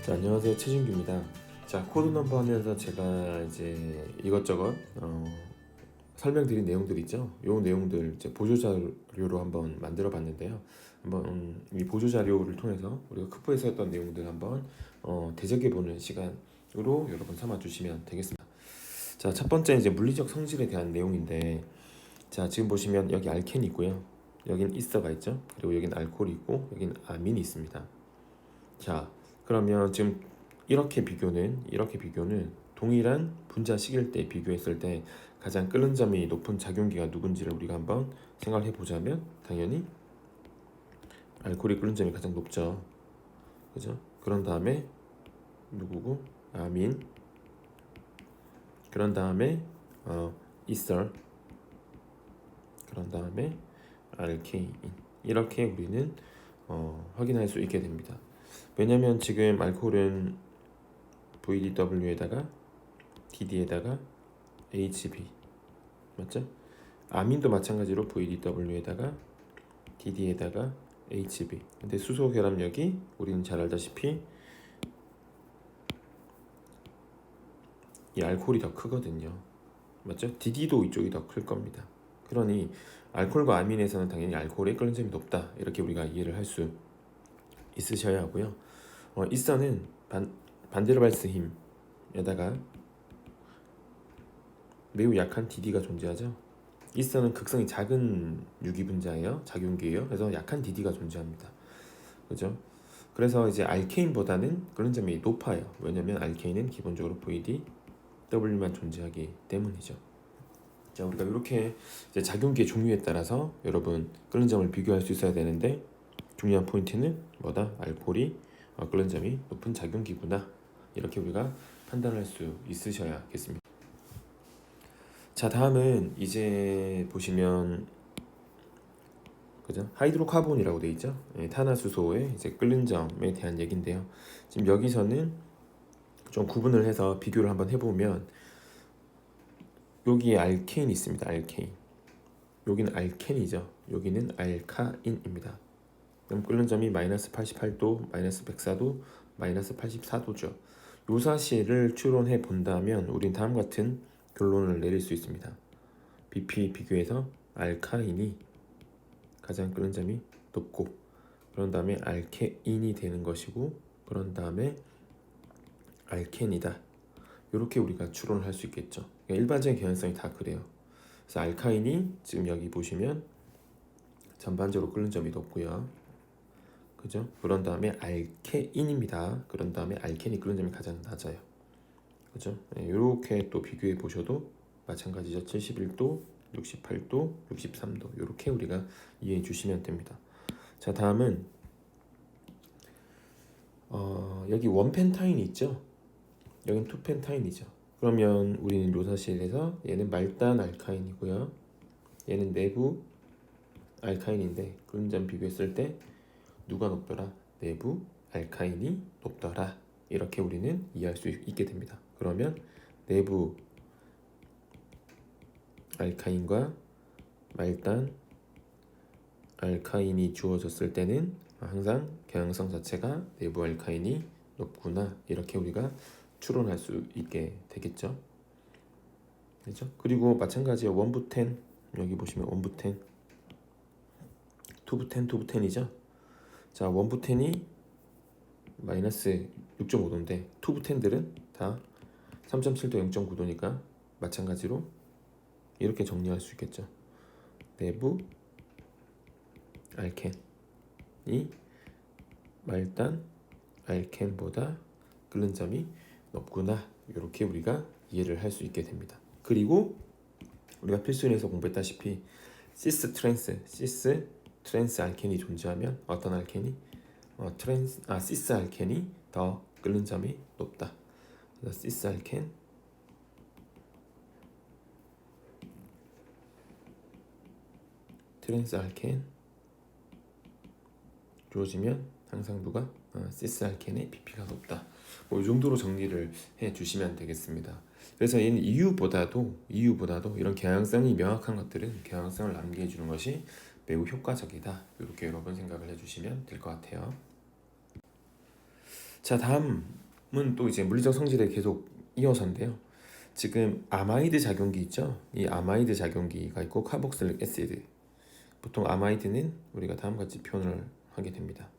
자, 안녕하세요. 최진규입니다. 자, 코드 넘버 하면서 제가 이제 이것저것 설명드린 내용들 있죠. 요 내용들 이제 보조 자료로 한번 만들어 봤는데요. 한번 이 보조 자료를 통해서 우리가 크포에서 했던 내용들 한번 되새겨 보는 시간으로 여러분 삼아 주시면 되겠습니다. 자, 첫 번째 이제 물리적 성질에 대한 내용인데, 자, 지금 보시면 여기 알켄이 있고요. 여긴 이서가 있죠. 그리고 여긴 알코올이 있고 여긴 아민이 있습니다. 자, 그러면 지금 이렇게 비교는 동일한 분자식일 때 비교했을 때 가장 끓는 점이 높은 작용기가 누군지를 우리가 한번 생각해 보자면 당연히 알코올이 끓는 점이 가장 높죠. 그죠? 그런 다음에 누구고? 아민. 그런 다음에 이설. 그런 다음에 알케인. 이렇게 우리는 확인할 수 있게 됩니다. 왜냐면 지금 알코올은 VDW에다가 DD에다가 HB 맞죠? 아민도 마찬가지로 VDW에다가 DD에다가 HB. 근데 수소 결합력이 우리는 잘 알다시피 이 알코올이 더 크거든요. 맞죠? DD도 이쪽이 더 클 겁니다. 그러니 알코올과 아민에서는 당연히 알코올의 끓는 점이 높다. 이렇게 우리가 이해를 할 수 있으셔야 하고요. 이서는 반데르발스 힘에다가 매우 약한 DD가 존재하죠. 이서는 극성이 작은 유기분자예요. 작용기예요. 그래서 약한 DD가 존재합니다. 그죠? 그래서 이제 알케인보다는 끓는 점이 높아요. 왜냐면 알케인은 기본적으로 VDW만 존재하기 때문이죠. 자, 우리가 이렇게 이제 작용기의 종류에 따라서 여러분 끓는 점을 비교할 수 있어야 되는데, 중요한 포인트는 뭐다? 알코올이 끓는 점이 높은 작용기구나. 이렇게 우리가 판단할 수 있으셔야겠습니다. 자, 다음은 이제 보시면 그죠? 하이드로카본이라고 돼 있죠. 탄화수소의 이제 끓는 점에 대한 얘기인데요. 지금 여기서는 좀 구분을 해서 비교를 한번 해보면 여기에 알케인이 있습니다. 알케인. 여기는 알켄이죠. 여기는 알카인입니다. 그럼 끓는 점이 마이너스 88도, 마이너스 104도, 마이너스 84도죠. 요 사실을 추론해 본다면 우린 다음 같은 결론을 내릴 수 있습니다. BP 비교해서 알카인이 가장 끓는 점이 높고, 그런 다음에 알케인이 되는 것이고, 그런 다음에 알켄이다. 이렇게 우리가 추론을 할 수 있겠죠. 그러니까 일반적인 경향성이 다 그래요. 그래서 알카인이 지금 여기 보시면 전반적으로 끓는 점이 높고요. 그죠? 그런 다음에 알케인입니다. 그런 다음에 알켄이 끓는 점이 가장 낮아요. 그죠? 이렇게 또 비교해 보셔도 마찬가지죠. 71도, 68도, 63도 이렇게 우리가 이해해 주시면 됩니다. 자, 다음은 여기 원펜타인이 있죠. 여긴 투펜타인이죠. 그러면 우리는 요 사실에서 얘는 말단 알카인이고요. 얘는 내부 알카인인데 끓는 점 비교했을 때 누가 높더라? 내부 알카인이 높더라. 이렇게 우리는 이해할 수 있게 됩니다. 그러면 내부 알카인과 말단 알카인이 주어졌을 때는 항상 경향성 자체가 내부 알카인이 높구나. 이렇게 우리가 추론할 수 있게 되겠죠. 그렇죠? 그리고 마찬가지로 원부텐, 여기 보시면 원부텐, 투부텐이죠. 자, 원부텐이 마이너스 6.5도인데 투부텐들은 다 3.7도 0.9도니까 마찬가지로 이렇게 정리할 수 있겠죠. 내부 알켄이 말단 알켄보다 끓는 점이 높구나. 이렇게 우리가 이해를 할 수 있게 됩니다. 그리고 우리가 필수인에서 공부했다시피 시스 트랜스 알켄이 존재하면 어떤 알켄이 시스 알켄이 더 끓는 점이 높다. 그래서 시스 알켄 트랜스 알켄 주어지면 항상 누가 시스 알켄의 BP가 높다. 뭐 이 정도로 정리를 해 주시면 되겠습니다. 그래서 얘는 이유보다도 이런 경향성이 명확한 것들은 경향성을 남기해 주는 것이 매우 효과적이다. 이렇게 여러분 생각을 해주시면 될 것 같아요. 자, 다음은 또 이제 물리적 성질에 계속 이어서인데요. 지금 아마이드 작용기 있죠? 이 아마이드 작용기가 있고 카복실릭 애시드. 보통 아마이드는 우리가 다음과 같이 표현을 하게 됩니다.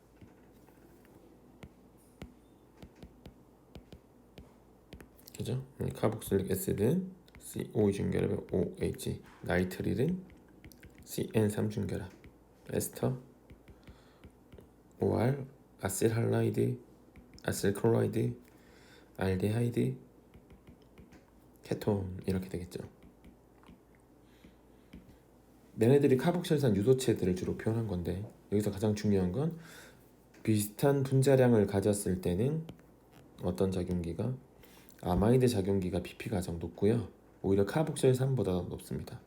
그죠? 카복실릭 애시드 CO 중결합 OH, 나이트릴은 CN 3중결합, 에스터, OR, 아실할라이드, 아실클로라이드, 알데하이드, 케톤 이렇게 되겠죠. 얘네들이 카복실산 유도체들을 주로 표현한 건데 여기서 가장 중요한 건 비슷한 분자량을 가졌을 때는 어떤 작용기가 아마이드 작용기가 pp가 가장 높고요. 오히려 카복실산보다 높습니다.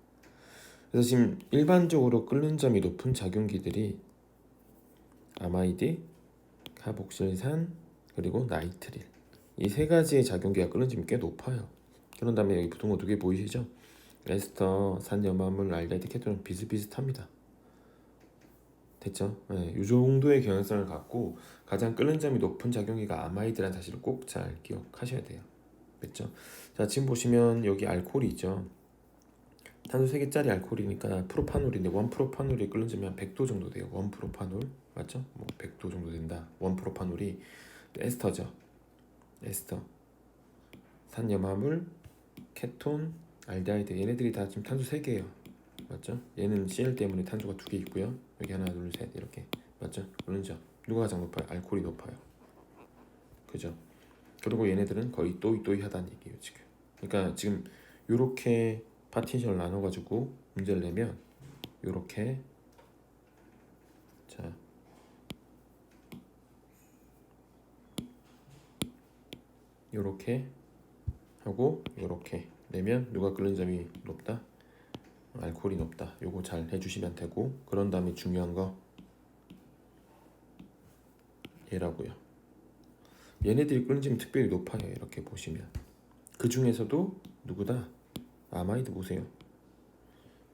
그래서 지금 일반적으로 끓는 점이 높은 작용기들이 아마이드, 카복실산, 그리고 나이트릴 이 세 가지의 작용기가 끓는 점이 꽤 높아요. 그런 다음에 여기 부동호 두 개 보이시죠? 에스터, 산염화물, 알데히드, 케톤은 비슷비슷합니다. 됐죠? 네, 이 정도의 경향성을 갖고 가장 끓는 점이 높은 작용기가 아마이드라는 사실을 꼭 잘 기억하셔야 돼요. 됐죠? 자, 지금 보시면 여기 알코올이 있죠. 탄소 3개짜리 알코올이니까 프로파놀인데 원프로파놀이 끓는 점이 한 100도 정도 돼요. 원프로파놀 맞죠? 뭐 100도 정도 된다. 원프로파놀이 에스터죠. 에스터, 산염화물, 케톤, 알데하이드 얘네들이 다 지금 탄소 3개예요. 맞죠? 얘는 Cl 때문에 탄소가 2개 있고요. 여기 하나 둘 셋 이렇게 맞죠? 그런죠? 누가 가장 높아요? 알코올이 높아요. 그죠? 그리고 얘네들은 거의 또이또이하다는 얘기예요 지금. 그러니까 지금 요렇게 파티션을 나눠가지고 문제를 내면 요렇게 자 요렇게 하고 요렇게 내면 누가 끓는 점이 높다? 알코올이 높다. 요거 잘 해주시면 되고 그런 다음에 중요한 거 얘라고요. 얘네들이 끓는 점이 특별히 높아요. 이렇게 보시면 그 중에서도 누구다? 아마이드 보세요.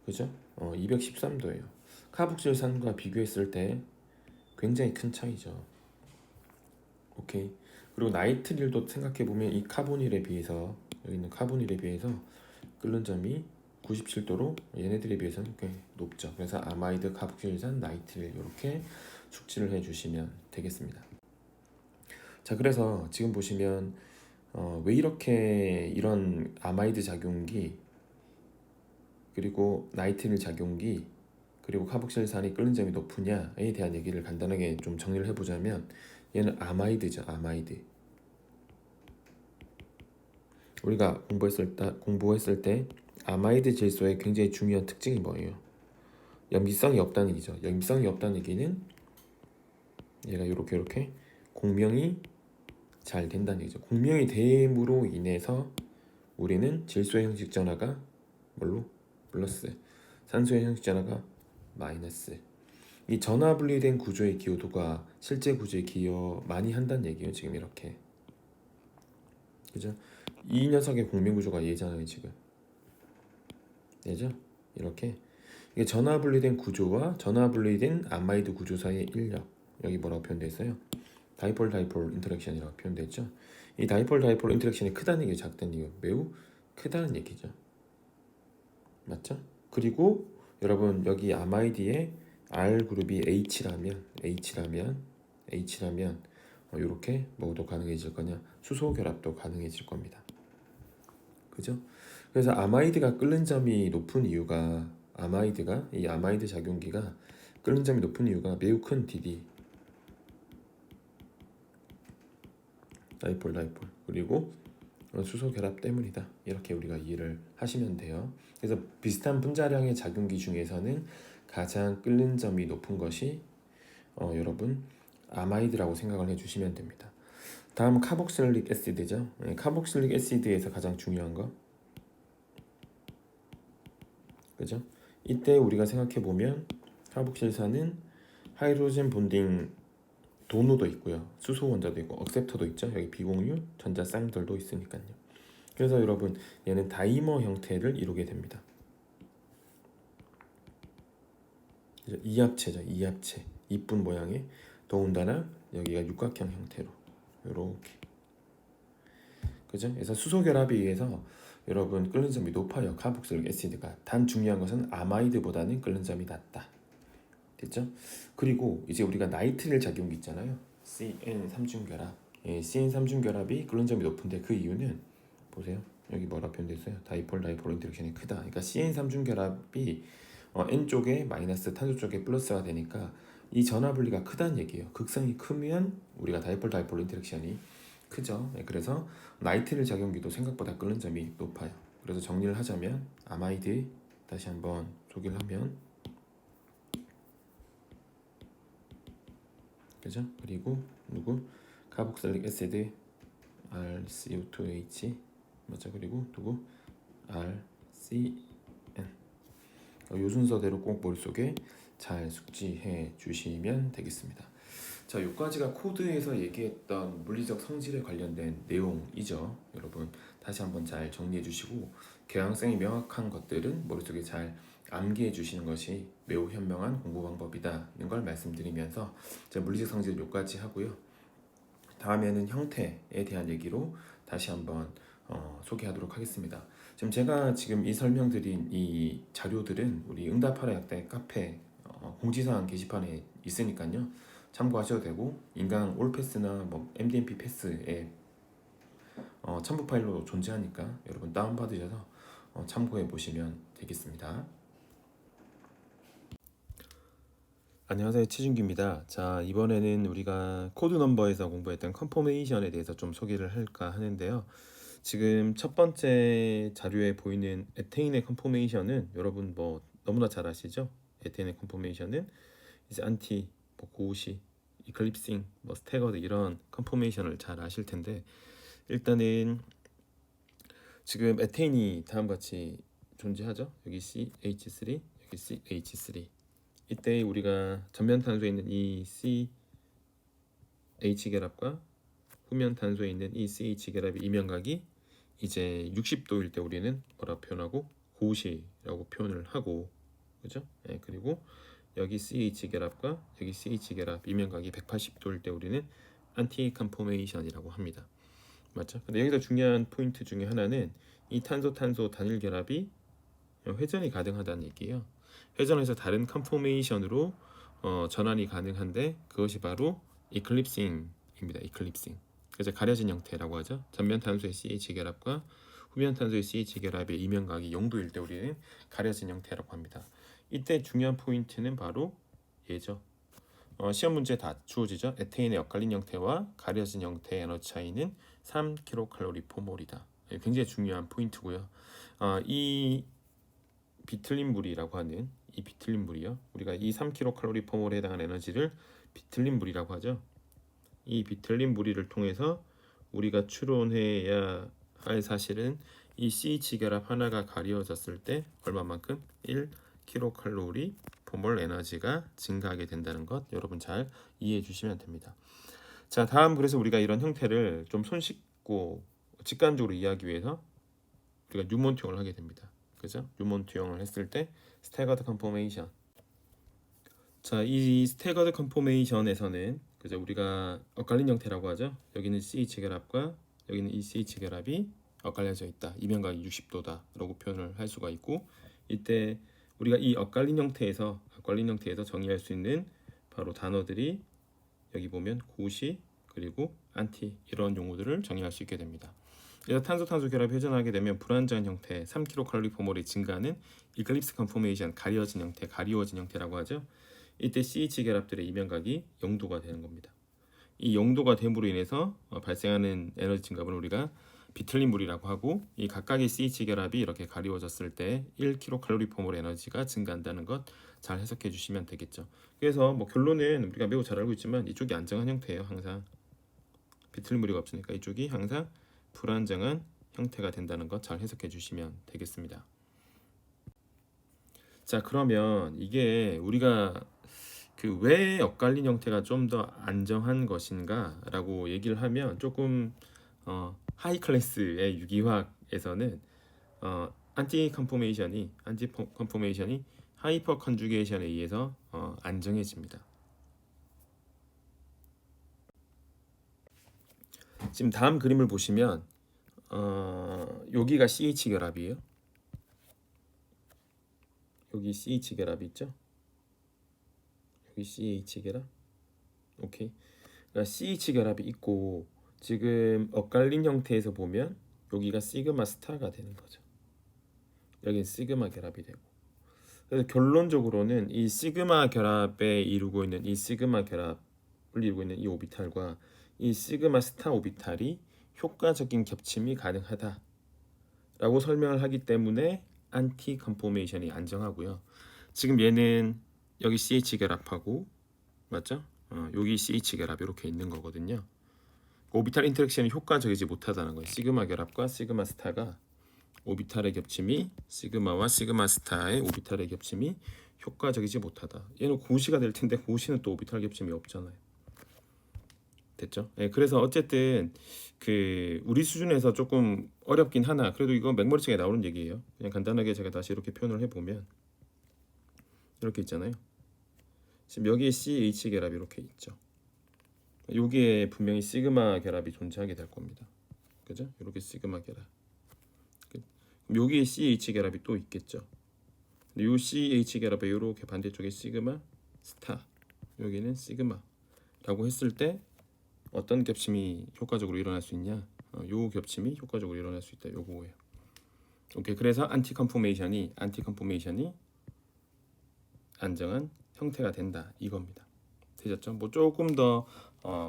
그죠? 213도예요. 카복실산과 비교했을 때 굉장히 큰 차이죠. 오케이. 그리고 나이트릴도 생각해보면 이 카보닐에 비해서 여기 있는 카보닐에 비해서 끓는 점이 97도로 얘네들에 비해서는 꽤 높죠. 그래서 아마이드, 카복실산, 나이트릴 이렇게 숙지를 해주시면 되겠습니다. 자, 그래서 지금 보시면 왜 이렇게 이런 아마이드 작용기 그리고 나이트릴 작용기 그리고 카복실산이 끓는 점이 높으냐에 대한 얘기를 간단하게 좀 정리를 해보자면 얘는 아마이드죠. 아마이드. 우리가 공부했을 때 아마이드 질소의 굉장히 중요한 특징이 뭐예요? 염기성이 없다는 얘기죠. 염기성이 없다는 얘기는 얘가 이렇게 공명이 잘 된다는 얘기죠. 공명이 됨으로 인해서 우리는 질소의 형식 전하가 뭘로? 플러스, 산소의 형식 전하가 마이너스. 이 전화 분리된 구조의 기여도가 실제 구조에 기여 많이 한다는 얘기예요. 지금 이렇게. 그죠? 이 녀석의 공명 구조가 얘잖아요. 지금. 얘죠? 이렇게. 이게 전화 분리된 구조와 전화 분리된 아마이드 구조 사이의 인력. 여기 뭐라고 표현되어 있어요? 다이폴 인터랙션이라고 표현되어 있죠. 이 다이폴 인터랙션이 크다는 얘기예요. 작다는 얘기예요. 매우 크다는 얘기죠. 맞죠? 그리고 여러분 여기 아마이드의 R 그룹이 H라면 이렇게 뭐도 가능해질 거냐? 수소 결합도 가능해질 겁니다. 그죠? 그래서 아마이드가 끓는 점이 높은 이유가 이 아마이드 작용기가 끓는 점이 높은 이유가 매우 큰 DD 다이폴 그리고 수소 결합 때문이다. 이렇게 우리가 이해를 하시면 돼요. 그래서 비슷한 분자량의 작용기 중에서는 가장 끓는 점이 높은 것이 여러분 아마이드라고 생각을 해주시면 됩니다. 다음 카복실릭 애시드죠. 카복실릭 애시드에서 가장 중요한 거 그죠? 이때 우리가 생각해 보면 카복실산은 하이드로젠 본딩 도노도 있고요. 수소 원자도 있고 억셉터도 있죠. 여기 비공유 전자 쌍들도 있으니까요. 그래서 여러분 얘는 다이머 형태를 이루게 됩니다. 그죠? 이합체죠. 이합체. 이쁜 모양의 더군다나 여기가 육각형 형태로 요렇게. 그죠? 그래서 수소 결합에 의해서 여러분 끓는 점이 높아요. 카복실릭 애시드가. 단 중요한 것은 아마이드보다는 끓는 점이 낮다. 됐죠? 그리고 이제 우리가 나이트릴 작용기 있잖아요. CN3중결합. 예, CN3중결합이 끓는 점이 높은데 그 이유는 보세요. 여기 뭐라 표현됐어요? 다이폴 인터랙션이 크다. 그러니까 CN3중결합이 N 쪽에 마이너스, 탄소 쪽에 플러스가 되니까 이 전하 분리가 크다는 얘기예요. 극성이 크면 우리가 다이폴 인터랙션이 크죠. 네, 그래서 나이트릴 작용기도 생각보다 끓는 점이 높아요. 그래서 정리를 하자면 아마이드 다시 한번 소개를 하면 그죠? 그리고 누구? 카복실릭 애시드 RCO2H 맞죠? 그리고 누구? RCN 요 순서대로 꼭 머릿속에 잘 숙지해 주시면 되겠습니다. 자, 요까지가 코드에서 얘기했던 물리적 성질에 관련된 내용이죠. 여러분 다시 한번 잘 정리해 주시고 개항성이 명확한 것들은 머릿속에 잘 암기해 주시는 것이 매우 현명한 공부 방법이다는 걸 말씀드리면서 제가 물리적 성질 요까지 하고요. 다음에는 형태에 대한 얘기로 다시 한번 소개하도록 하겠습니다. 지금 이 설명드린 이 자료들은 우리 응답하라 약대 카페 공지사항 게시판에 있으니까요. 참고하셔도 되고 인강 올패스나 뭐 MDMP 패스에 첨부 파일로 존재하니까 여러분 다운받으셔서 참고해 보시면 되겠습니다. 안녕하세요, 치준규입니다. 자, 이번에는 우리가 코드 넘버에서 공부했던 컨포메이션에 대해서 좀 소개를 할까 하는데요. 지금 첫 번째 자료에 보이는 에테인의 컨포메이션은 여러분 뭐 너무나 잘 아시죠? 에테인의 컨포메이션은 이제 안티, 뭐 고우시, 이클립싱, 뭐 스태거드 이런 컨포메이션을 잘 아실 텐데 일단은 지금 에테인이 다음과 같이 존재하죠. 여기 CH3, 여기 CH3. 이때 우리가 전면 탄소에 있는 이 CH 결합과 후면 탄소에 있는 이 CH 결합의 이면각이 이제 60도일 때 우리는 뭐라 표현하고 고시라고 표현을 하고 그죠? 네, 그리고 여기 CH 결합과 여기 CH 결합 이면각이 180도일 때 우리는 안티 컨포메이션이라고 합니다. 맞죠? 근데 여기서 중요한 포인트 중에 하나는 이 탄소 단일 결합이 회전이 가능하다는 얘기예요. 회전에서 다른 컨포메이션으로 전환이 가능한데 그것이 바로 이클립싱입니다. 이클립싱. 그래서 가려진 형태라고 하죠. 전면 탄소의 CH 결합과 후면 탄소의 CH 결합의 이면각이 0도일 때 우리는 가려진 형태라고 합니다. 이때 중요한 포인트는 바로 얘죠. 시험 문제에 다 주어지죠. 에테인의 엇갈린 형태와 가려진 형태의 에너지 차이는 3kcal/몰이다. 굉장히 중요한 포인트고요. 이 비틀린 물이라고 하는 이 비틀린 물이요. 우리가 이 3kcal/몰에 해당하는 에너지를 비틀린 물이라고 하죠. 이 비틀린 물이를 통해서 우리가 추론해야 할 사실은 이 CH 결합 하나가 가려졌을 때 얼마만큼 1kcal/몰 에너지가 증가하게 된다는 것 여러분 잘 이해해 주시면 됩니다. 자, 다음 그래서 우리가 이런 형태를 좀 손쉽고 직관적으로 이해하기 위해서 우리가 뉴몬트형을 하게 됩니다. 그죠? 뉴몬트형을 했을 때 스태거드 컨포메이션. 자, 이 스태거드 컨포메이션에서는 그죠? 우리가 엇갈린 형태라고 하죠. 여기는 CH 결합과 여기는 이 CH 결합이 엇갈려져 있다. 이면각이 60도다라고 표현을 할 수가 있고 이때 우리가 이 엇갈린 형태에서 정의할 수 있는 바로 단어들이 여기 보면 고시 그리고 안티 이런 용어들을 정의할 수 있게 됩니다. 그래서 탄소 결합이 회전하게 되면 불안정한 형태 3kcal/몰이 증가하는 이클립스 컨포메이션 가리워진 형태라고 하죠. 이때 CH 결합들의 이면각이 0도가 되는 겁니다. 이 0도가 됨으로 인해서 발생하는 에너지 증가분을 우리가 비틀린 물이라고 하고 이 각각의 CH 결합이 이렇게 가리워졌을 때 1kcal/몰 에너지가 증가한다는 것 잘 해석해 주시면 되겠죠. 그래서 뭐 결론은 우리가 매우 잘 알고 있지만 이쪽이 안정한 형태예요. 항상 비틀린 물이 없으니까 이쪽이 항상 불안정한 형태가 된다는 것 잘 해석해 주시면 되겠습니다. 자, 그러면 이게 우리가 그 왜 엇갈린 형태가 좀 더 안정한 것인가 라고 얘기를 하면 조금 하이 클래스의 유기화학에서는 안티 컨포메이션이 하이퍼 컨주게이션에 의해서 안정해집니다. 지금 다음 그림을 보시면 여기가 CH 결합이에요. 여기 CH 결합이 있죠. 여기 CH 결합. 오케이. 그러니까 CH 결합이 있고 지금 엇갈린 형태에서 보면 여기가 시그마 스타가 되는 거죠. 여기는 시그마 결합이 되고. 그래서 결론적으로는 이 시그마 결합에 이루고 있는 이 시그마 결합을 이루고 있는 이 오비탈과 이 시그마 스타 오비탈이 효과적인 겹침이 가능하다라고 설명을 하기 때문에 안티 컨포메이션이 안정하고요. 지금 얘는 여기 CH 결합하고 맞죠? 여기 CH 결합 이렇게 있는 거거든요. 오비탈 인터랙션이 효과적이지 못하다는 거예요. 시그마 결합과 시그마 스타가 오비탈의 겹침이 시그마와 시그마 스타의 오비탈의 겹침이 효과적이지 못하다. 얘는 고시가 될 텐데 고시는 또 오비탈 겹침이 없잖아요. 됐죠? 네, 그래서 어쨌든 그 우리 수준에서 조금 어렵긴 하나 그래도 이거 맥머리책에 나오는 얘기예요. 그냥 간단하게 제가 다시 이렇게 표현을 해보면 이렇게 있잖아요. 지금 여기에 CH 결합이 이렇게 있죠. 여기에 분명히 시그마 결합이 존재하게 될 겁니다. 그죠? 이렇게 시그마 결합. 그럼 여기에 CH 결합이 또 있겠죠. 근데 이 CH 결합에 이렇게 반대쪽에 시그마 스타, 여기는 시그마라고 했을 때 어떤 겹침이 효과적으로 일어날 수 있냐? 요 겹침이 효과적으로 일어날 수 있다. 요거예요. 오케이. 그래서 안티 컨포메이션이 안정한 형태가 된다. 이겁니다. 되셨죠? 뭐 조금 더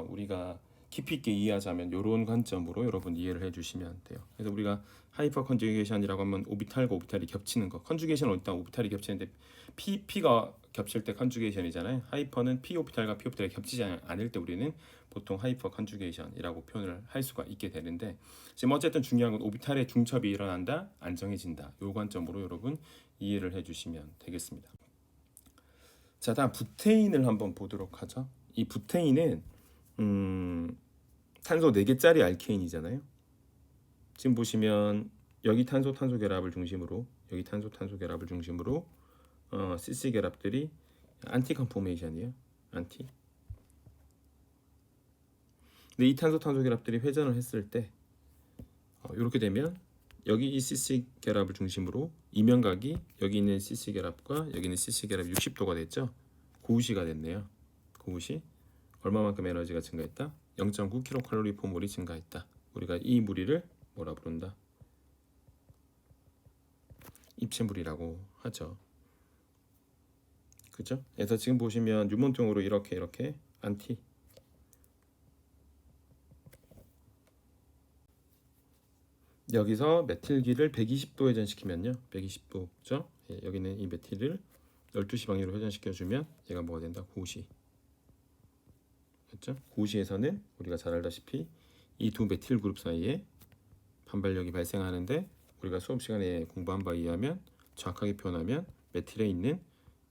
우리가 깊이 있게 이해하자면 이런 관점으로 여러분 이해를 해주시면 돼요. 그래서 우리가 하이퍼 컨주게이션이라고 하면 오비탈과 오비탈이 겹치는 거. 컨주게이션은 일단 오비탈이 겹치는데 P가 겹칠 때 컨주게이션이잖아요. 하이퍼는 P 오비탈과 P 오비탈이 겹치지 않을 때 우리는 보통 하이퍼 컨주게이션이라고 표현을 할 수가 있게 되는데 지금 어쨌든 중요한 건 오비탈의 중첩이 일어난다, 안정해진다. 이 관점으로 여러분 이해를 해주시면 되겠습니다. 자, 다음 부테인을 한번 보도록 하죠. 이 부테인은 탄소 4개짜리 알케인이잖아요. 지금 보시면 여기 탄소 결합을 중심으로 여기 탄소 결합을 중심으로 CC 결합들이 안티 컨포메이션이에요. 안티. 근데 이 탄소 결합들이 회전을 했을 때 이렇게 되면 여기 이 CC 결합을 중심으로 이면각이 여기 있는 CC 결합과 여기 있는 CC 결합이 60도가 됐죠. 고우시가 됐네요. 고우시 얼마만큼 에너지가 증가했다? 0.9kcal 포몰이 증가했다. 우리가 이 무리를 뭐라 부른다? 입체물이라고 하죠. 그죠? 그래서 지금 보시면 유몬통으로 이렇게 안티 여기서 메틸기를 120도 회전시키면요. 120도죠. 예, 여기는 이 메틸을 12시 방향으로 회전시켜주면 얘가 뭐가 된다? 고시. 그렇죠? 고시에서는 우리가 잘 알다시피 이 두 메틸 그룹 사이에 반발력이 발생하는데 우리가 수업 시간에 공부한 바에 의하면 정확하게 표현하면 메틸에 있는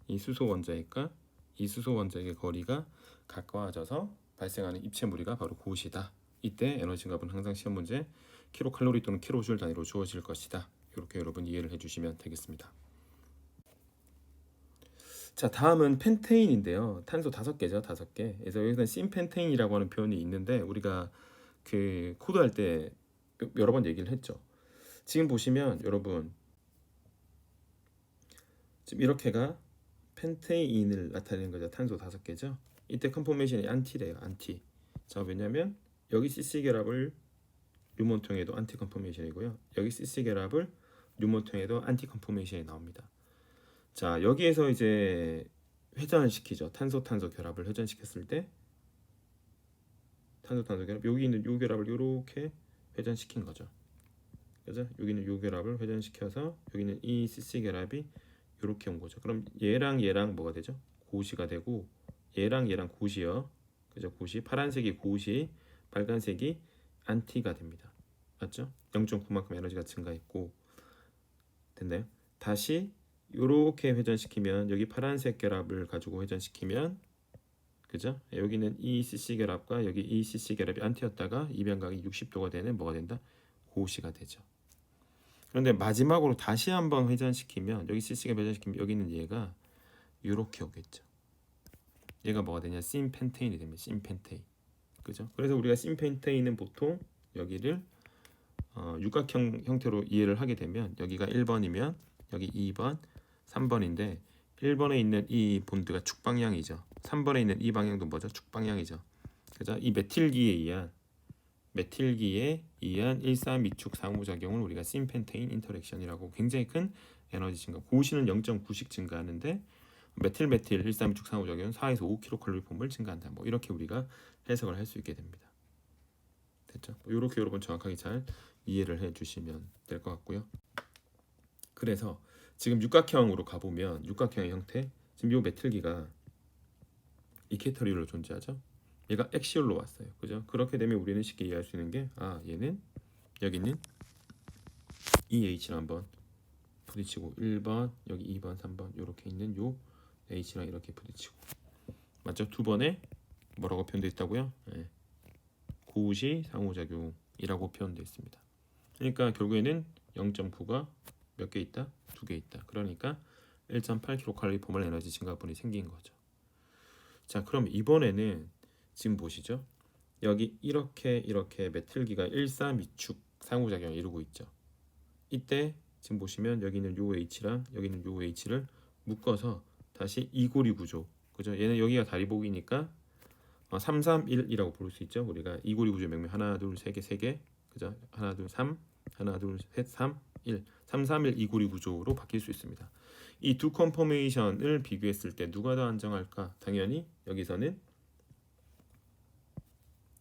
이 수소 원자핵과 이 수소 원자핵의 거리가 가까워져서 발생하는 입체 무리가 바로 고시다. 이때 에너지 값은 항상 시험 문제 킬로칼로리 또는 킬로줄 단위로 주어질 것이다. 이렇게 여러분 이해를 해주시면 되겠습니다. 자, 다음은 펜테인인데요. 탄소 5개죠. 5개. 그래서 여기서는 심펜테인이라고 하는 표현이 있는데 우리가 그 코드할 때 여러 번 얘기를 했죠. 지금 보시면 여러분 지금 이렇게가 펜테인을 나타내는 거죠. 탄소 5개죠. 이때 컨포메이션이 안티래요. 안티. 자, 왜냐면 여기 CC 결합을 유몬통에도 안티 컨포메이션이고요. 여기 CC 결합을 유몬통에도 안티 컨포메이션이 나옵니다. 자, 여기에서 이제 회전을 시키죠. 탄소 결합을 회전시켰을 때 탄소 결합 여기 있는 요 결합을 이렇게 회전시킨 거죠. 그죠? 여기는 요 결합을 회전시켜서 여기는 이 CC 결합이 이렇게 온 거죠. 그럼 얘랑 뭐가 되죠? 고시가 되고 얘랑 고시요. 그죠? 고시. 파란색이 고시, 빨간색이 안티가 됩니다. 맞죠? 0.9만큼 에너지가 증가했고 됐나요? 다시 이렇게 회전시키면 여기 파란색 결합을 가지고 회전시키면 그죠? 여기는 이 CC 결합과 여기 이 CC 결합이 안티였다가 이면각이 60도가 되는 뭐가 된다? 고시가 되죠. 그런데 마지막으로 다시 한번 회전시키면 여기 CC가 회전시키면 여기는 얘가 이렇게 오겠죠. 얘가 뭐가 되냐? 심펜테인이 됩니다. 심펜테인. 그죠? 그래서 우리가 심펜테인은 보통 여기를 육각형 형태로 이해를 하게 되면 여기가 1번이면 여기 2번, 3번인데 1번에 있는 이 본드가 축방향이죠. 3번에 있는 이 방향도 뭐죠? 축방향이죠. 그죠? 이 메틸기에 의한 1,3,2축 상호작용을 우리가 심펜테인 인터랙션이라고 굉장히 큰 에너지 증가, 고시는 0.9씩 증가하는데 메틸 1,3,2축 상호작용은 4에서 5kcal 증가한다. 뭐 이렇게 우리가 해석을 할 수 있게 됩니다. 됐죠? 이렇게 여러분 정확하게 잘 이해를 해주시면 될 것 같고요. 그래서 지금 육각형으로 가보면 육각형의 형태, 지금 이 메틸기가 이케터리로 존재하죠. 얘가 액시얼로 왔어요. 그죠? 그렇게 되면 우리는 쉽게 이해할 수 있는 게 얘는 여기 있는 이 H랑 한번 부딪히고 1번, 여기 2번, 3번 이렇게 있는 요 H랑 이렇게 부딪히고 맞죠? 두 번에 뭐라고 표현되어 있다고요? 네. 고시 상호작용이라고 표현되어 있습니다. 그러니까 결국에는 0.9가 몇 개 있다? 2개 있다. 그러니까 1.8kcal 에너지 증가분이 생긴 거죠. 자, 그럼 이번에는 지금 보시죠. 여기 이렇게 메틸기가 1,3,2축 상호작용을 이루고 있죠. 이때 지금 보시면 여기는 요 H랑 여기는 요 H를 묶어서 다시 이고리 구조. 그죠? 얘는 여기가 다리복이니까 3, 3, 1이라고 부를 수 있죠. 우리가 이고리 구조 명명 하나, 둘, 세 개. 그죠? 하나, 둘, 3, 하나, 둘, 셋, 3, 1. 3, 3, 1 이고리 구조로 바뀔 수 있습니다. 이 두 컨포메이션을 비교했을 때 누가 더 안정할까? 당연히 여기서는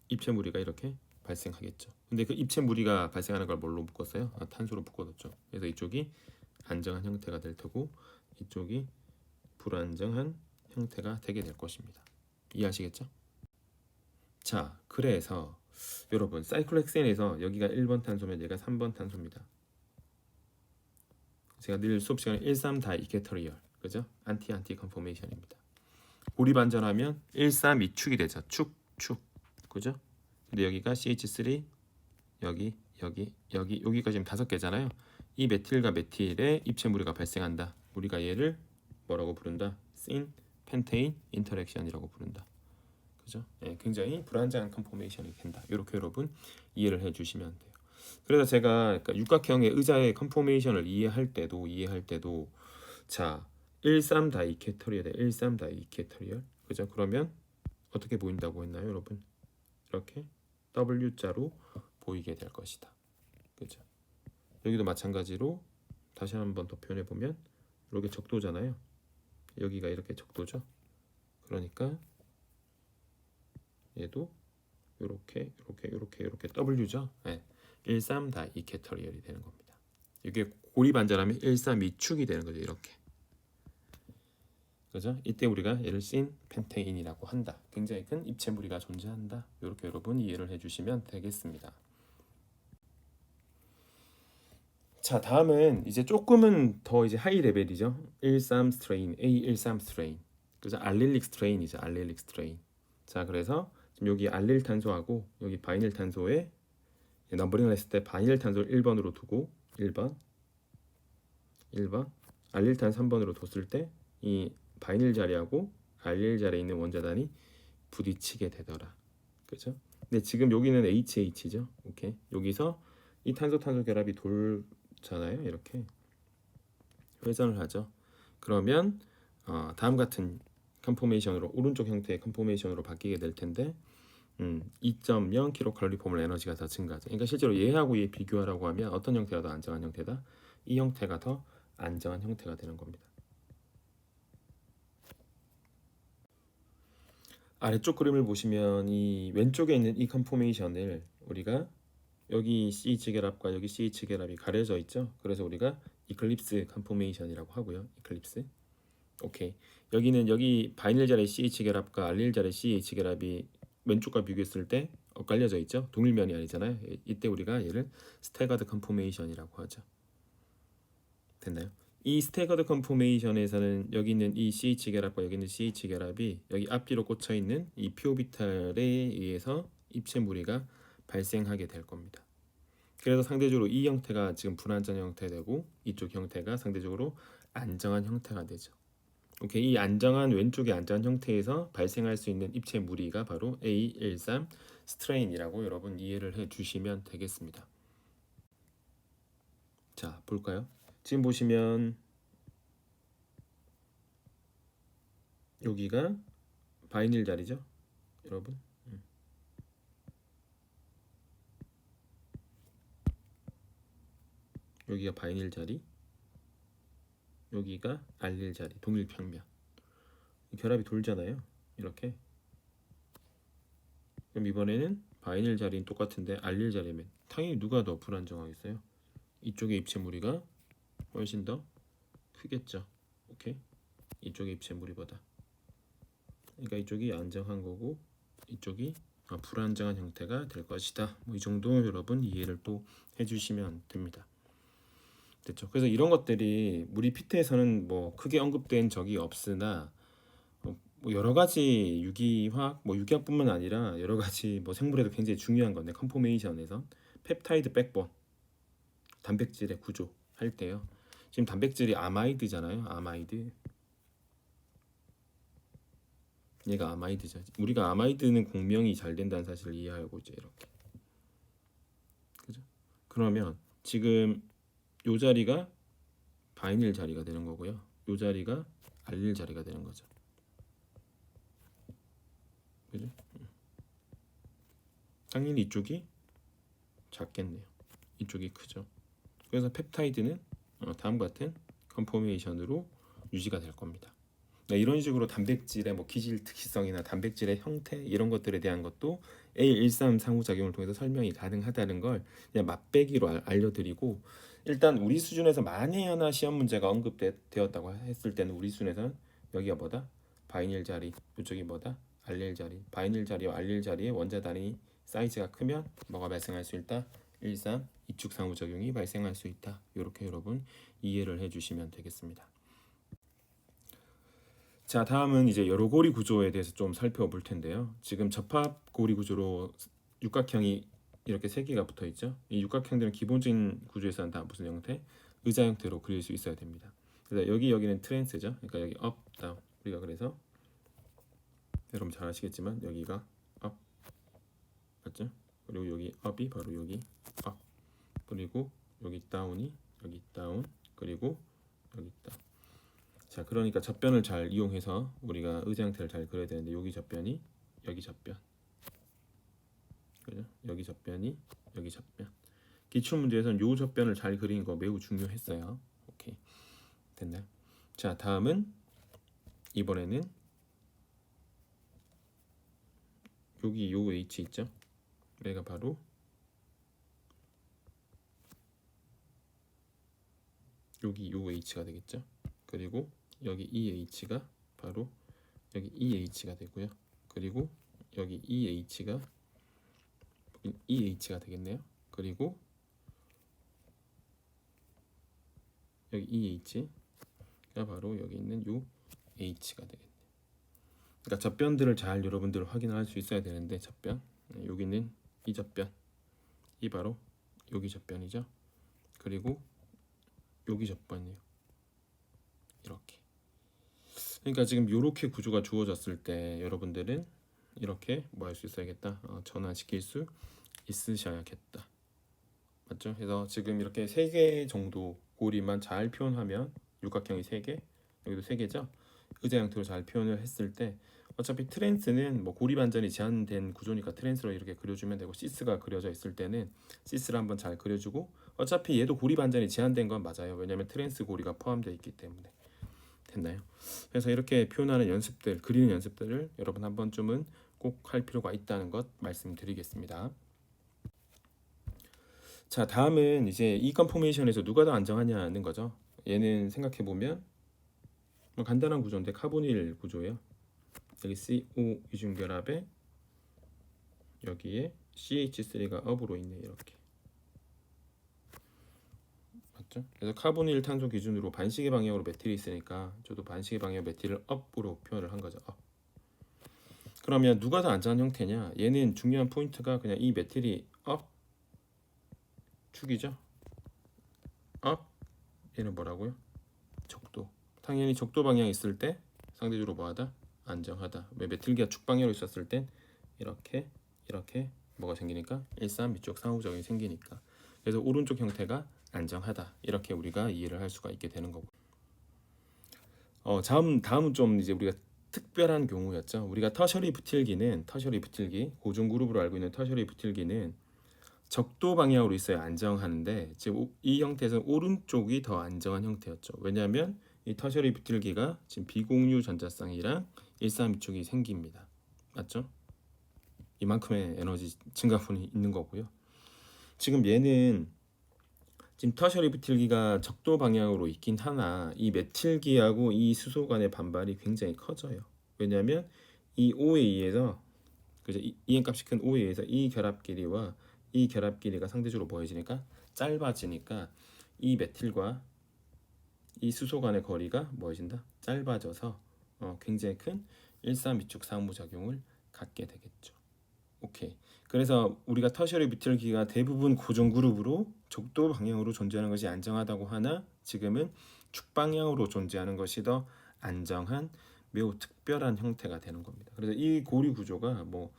입체 무리가 이렇게 발생하겠죠. 근데 그 입체 무리가 발생하는 걸 뭘로 묶었어요? 탄소로 묶어뒀죠. 그래서 이쪽이 안정한 형태가 될 테고 이쪽이 불안정한 형태가 되게 될 것입니다. 이해하시겠죠? 자, 그래서 여러분 사이클로헥센에서 여기가 1번 탄소면 얘가 3번 탄소입니다. 제가 늘 수업 시간에 1,3 다이케터리얼, 그죠? 안티 컨포메이션입니다. 고리 반전하면 1,3,2축이 되죠. 축, 그죠? 근데 여기가 CH3 여기가 지금 5개잖아요. 이 메틸과 메틸의 입체 무리가 발생한다. 우리가 얘를 뭐라고 부른다? 신 펜테인 인터랙션이라고 부른다. 그죠? 예, 굉장히 불안정한 컨포메이션이 된다. 이렇게 여러분 이해를 해주시면 돼요. 그래서 제가 그러니까 육각형의 의자의 컨포메이션을 이해할 때도 자 1,3 다이케터리얼에 1,3 다이케터리얼, 그죠? 그러면 어떻게 보인다고 했나요, 여러분? 이렇게 W자로 보이게 될 것이다. 그죠? 여기도 마찬가지로 다시 한번 더 표현해 보면 이렇게 적도잖아요. 여기가 이렇게 적도죠. 그러니까 얘도 이렇게 W죠. 네. 1,3 다이케터리얼이 되는 겁니다. 이게 고리 반전하면 1,3,2축이 되는 거죠. 이렇게. 그죠? 이때 우리가 얘를 신 펜테인이라고 한다. 굉장히 큰 입체 무리가 존재한다. 이렇게 여러분 이해를 해주시면 되겠습니다. 자, 다음은 이제 조금은 더 이제 하이 레벨이죠. 1,3 스트레인, A13 스트레인. 그죠? 알릴릭 스트레인이죠. 알릴릭 스트레인. 자, 그래서 지금 여기 알릴 탄소하고 여기 바이닐 탄소에 넘버링을 했을 때 바이닐 탄소를 1번으로 두고 1번 알릴 탄 3번으로 뒀을 때 이 바이닐 자리하고 알릴 자리에 있는 원자단이 부딪히게 되더라. 그죠? 근데 지금 여기는 HH죠. 오케이. 여기서 이 탄소 결합이 돌잖아요. 이렇게 회전을 하죠. 그러면 다음 같은 컨포메이션으로 오른쪽 형태의 컨포메이션으로 바뀌게 될 텐데 2.0 kcal 에너지가 더 증가하죠. 그러니까 실제로 얘하고 얘 비교하라고 하면 어떤 형태가 더 안정한 형태다? 이 형태가 더 안정한 형태가 되는 겁니다. 아래쪽 그림을 보시면 이 왼쪽에 있는 이 컨포메이션을 우리가 여기 CH 결합과 여기 CH 결합이 가려져 있죠. 그래서 우리가 이클립스 컨포메이션이라고 하고요. 이클립스. 오케이. 여기는 여기 바이닐 자리의 CH 결합과 알릴 자리의 CH 결합이 왼쪽과 비교했을 때 엇갈려져 있죠. 동일면이 아니잖아요. 이때 우리가 얘를 스태거드 컨포메이션이라고 하죠. 됐나요? 이 스태거드 컨포메이션에서는 여기 있는 이 CH 결합과 여기 있는 CH 결합이 여기 앞뒤로 꽂혀 있는 이 p 오비탈에 의해서 입체 무리가 발생하게 될 겁니다. 그래서 상대적으로 이 형태가 지금 불안정 형태되고 이쪽 형태가 상대적으로 안정한 형태가 되죠. 오케이, 이 안정한 왼쪽의 안정한 형태에서 발생할 수 있는 입체 무리가 바로 A13 스트레인이라고 여러분 이해를 해 주시면 되겠습니다. 자, 볼까요? 지금 보시면 여기가 바이닐 자리죠, 여러분. 여기가 바이닐 자리, 여기가 알릴 자리, 동일 평면. 결합이 돌잖아요, 이렇게. 그럼 이번에는 바이닐 자리는 똑같은데 알릴 자리면 당연히 누가 더 불안정하겠어요? 이쪽의 입체 무리가 훨씬 더 크겠죠. 오케이, 이쪽의 입체 무리보다. 그러니까 이쪽이 안정한 거고 이쪽이 불안정한 형태가 될 것이다. 뭐 이 정도 여러분 이해를 또 해주시면 됩니다. 됐죠? 그래서 이런 것들이 우리 피트에서는 뭐 크게 언급된 적이 없으나 뭐 여러 가지 유기화학, 뭐 유기학뿐만 아니라 여러 가지 뭐 생물에도 굉장히 중요한 건데 컨포메이션에서 펩타이드 백본, 단백질의 구조 할 때요. 지금 단백질이 아마이드잖아요. 아마이드. 얘가 아마이드죠. 우리가 아마이드는 공명이 잘 된다는 사실을 이해하고 이제 이렇게. 그죠? 그러면 지금 요 자리가 바이닐 자리가 되는 거고요. 요 자리가 알릴 자리가 되는 거죠. 그죠? 당연히 이쪽이 작겠네요. 이쪽이 크죠. 그래서 펩타이드는 다음과 같은 컨포메이션으로 유지가 될 겁니다. 이런 식으로 단백질의 뭐 기질 특이성이나 단백질의 형태 이런 것들에 대한 것도 A13 상호작용을 통해서 설명이 가능하다는 걸 그냥 맛배기로 알려드리고, 일단 우리 수준에서 만에 하나 시험 문제가 언급되었다고 했을 때는 우리 수준에서는 여기가 뭐다? 바이닐 자리, 이쪽이 뭐다? 알릴 자리. 바이닐 자리와 알릴 자리의 원자 단위 사이즈가 크면 뭐가 발생할 수 있다? 13 이축 상호작용이 발생할 수 있다. 이렇게 여러분 이해를 해주시면 되겠습니다. 자, 다음은 이제 여러 고리 구조에 대해서 좀 살펴볼 텐데요. 지금 접합 고리 구조로 육각형이 이렇게 세 개가 붙어 있죠. 이 육각형들은 기본적인 구조에서는 다 무슨 형태? 의자 형태로 그릴 수 있어야 됩니다. 그래서 여기는 트랜스죠. 그러니까 여기 업, 다운. 우리가 그래서 여러분 잘 아시겠지만 여기가 업, 맞죠? 그리고 여기 업이 바로 여기 업. 그리고 여기 다운이 여기 다운. 그리고 여기 다운. 자, 그러니까 접변을 잘 이용해서 우리가 의자 형태를 잘 그려야 되는데 여기 접변이 여기 접변, 그죠? 여기 접변이 여기 접변. 기출 문제에서는 요 접변을 잘 그리는 거 매우 중요했어요. 오케이, 됐나요? 자, 다음은 이번에는 여기 요 H 있죠? 얘가 바로 여기 요 H가 되겠죠? 그리고 여기 이 H가 바로 여기 이 H가 되고요. 그리고 여기 이 H가 이 H가 되겠네요. 그리고 여기 이 H가 바로 여기 있는 요 H가 되겠네요. 그러니까 접변들을 잘 여러분들 확인할 수 있어야 되는데 접변, 여기는 이 접변, 이 바로 여기 접변이죠. 그리고 여기 접변이에요. 이렇게. 그러니까 지금 이렇게 구조가 주어졌을 때 여러분들은 이렇게 뭐 할 수 있어야겠다. 전환시킬 수 있으셔야겠다. 맞죠? 그래서 지금 이렇게 3개 정도 고리만 잘 표현하면 육각형이 3개, 여기도 3개죠. 의자 형태로 잘 표현을 했을 때 어차피 트랜스는 뭐 고리 반전이 제한된 구조니까 트랜스로 이렇게 그려주면 되고, 시스가 그려져 있을 때는 시스를 한번 잘 그려주고, 어차피 얘도 고리 반전이 제한된 건 맞아요. 왜냐면 트랜스 고리가 포함되어 있기 때문에. 됐나요? 그래서 이렇게 표현하는 연습들, 그리는 연습들을 여러분 한 번쯤은 꼭 할 필요가 있다는 것 말씀드리겠습니다. 자, 다음은 이제 이 컨포메이션에서 누가 더 안정하냐는 거죠. 얘는 생각해보면 뭐 간단한 구조인데 카보닐 구조예요. 여기 CO 이중결합에 여기에 CH3가 업으로 있네, 이렇게. 맞죠? 그래서 카보닐 탄소 기준으로 반시계 방향으로 메틸이 있으니까 저도 반시계 방향 메틸을 업으로 표현을 한 거죠. 업. 그러면 누가 더 안전한 형태냐? 얘는 중요한 포인트가 그냥 이 메틸이 업 축이죠. 업. 얘는 뭐라고요? 적도 당연히 적도 방향 있을 때 상대적으로 뭐하다? 안정하다. 왜 메틸기가 축방향으로 있었을 땐 이렇게 뭐가 생기니까 일삼 위쪽 상호작용이 생기니까. 그래서 오른쪽 형태가 안정하다. 이렇게 우리가 이해를 할 수가 있게 되는 거고. 다음은 좀 이제 우리가 특별한 경우였죠. 우리가 터셔리 부틸기 고중 그룹으로 알고 있는 터셔리 부틸기는 적도 방향으로 있어야 안정하는데 지금 이 형태에서 오른쪽이 더 안정한 형태였죠. 왜냐하면 이 터셔리 부틸기가 지금 비공유 전자쌍이랑 일삼위쪽이 생깁니다. 맞죠? 이만큼의 에너지 증가분이 있는 거고요. 지금 얘는 지금 터셔리 부틸기가 적도 방향으로 있긴 하나 이 메틸기하고 이 수소 간의 반발이 굉장히 커져요. 왜냐하면 이 O에 의해서 그죠? 이 값이 큰 O에 의해서 이 결합 길이와 이 결합 길이가 상대적으로 뭐해지니까 짧아지니까 이 메틸과 이 수소 간의 거리가 뭐해진다? 짧아져서 굉장히 큰 일삼위축 상호작용을 갖게 되겠죠. 오케이. 그래서 우리가 터셔리 비틀기가 대부분 고정 그룹으로 적도 방향으로 존재하는 것이 안정하다고 하나 지금은 축방향으로 존재하는 것이 더 안정한 매우 특별한 형태가 되는 겁니다. 그래서 이 고리 구조가 뭐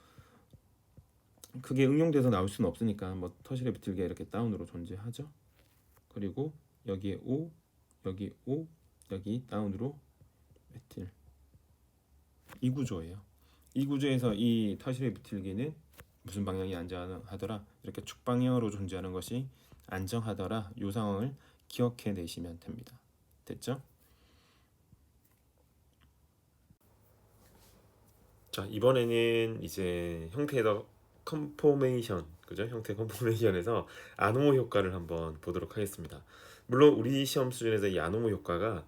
그게 응용돼서 나올 수는 없으니까 뭐 터셔리 비틀기가 이렇게 다운으로 존재하죠. 그리고 여기에 O, 여기 O, 여기 다운으로 메틸 이 구조예요. 이 구조에서 이 터셔리 비틀기는 무슨 방향이 안정하더라? 이렇게 축방향으로 존재하는 것이 안정하더라. 이 상황을 기억해 내시면 됩니다. 됐죠? 자, 이번에는 이제 형태의 컨포메이션, 그죠? 형태 컨포메이션에서 아노모 효과를 한번 보도록 하겠습니다. 물론 우리 시험 수준에서 이 아노모 효과가